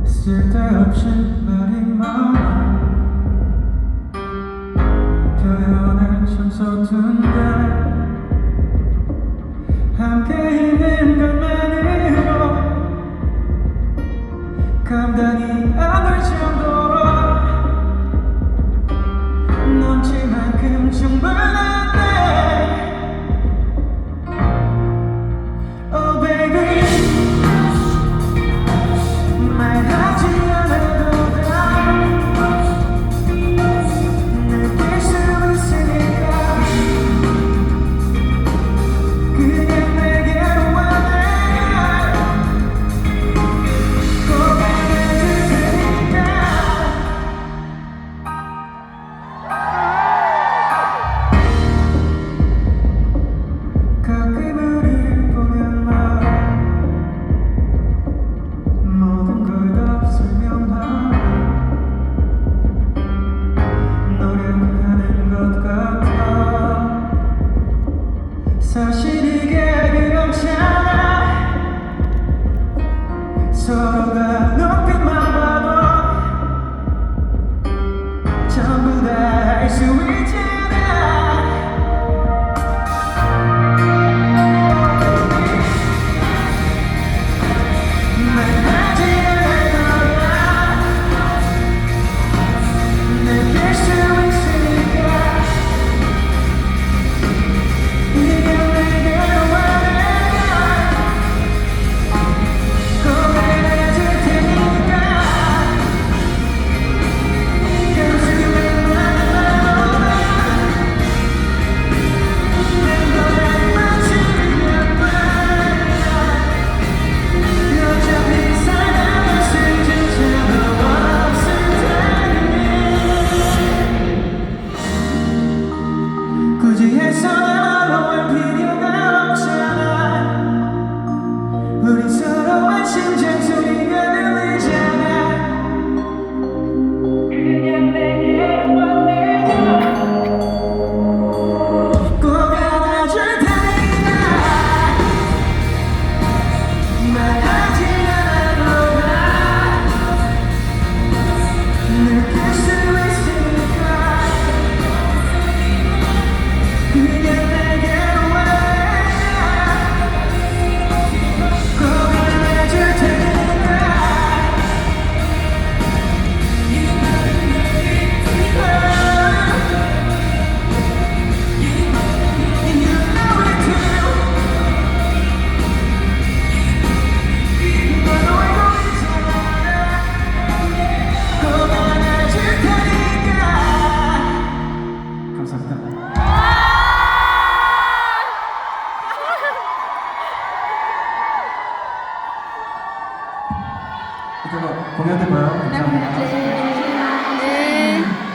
쓸데없이 말이 많아 표현은 참 서툰데 함께 있는 것만으로 감당이 안 될 정도로 넘칠 만큼 충분한데 Oh baby 말하지 않아도 다 느낄 수 있으니까 그냥 내게로 와내 고백해줄 테니까 가끔 우릴 보면 말 모든 걸 다 설명하고 노력하는 것 같아 사실 이게 그렇잖아 서로가 눈빛만 봐도 전부 다 할 수 있잖아 말하지 않아도 다 느낄 수 있으니까 그냥 내게로 와내 고백해줄 테니까 가슴에 말해봐도 내 노래를 마치면 말이야 어차피 사랑을 쓰지 자도 없을 테니 굳이 해서 나로 할 필요가 없잖아 우린 서로의 심장 소리가 들리잖아 그냥 내게로 와내가 꼭 안아줄 테니까 말하지 않아도 다 느낄 수 있으니까 그냥 내게로 와내 꼭 안아줄 테니까 You know it too 너도 알고 있잖아 꼭 안아줄 테니까 감사합니다 이따가 공연 때 봐요 감사합니다 네.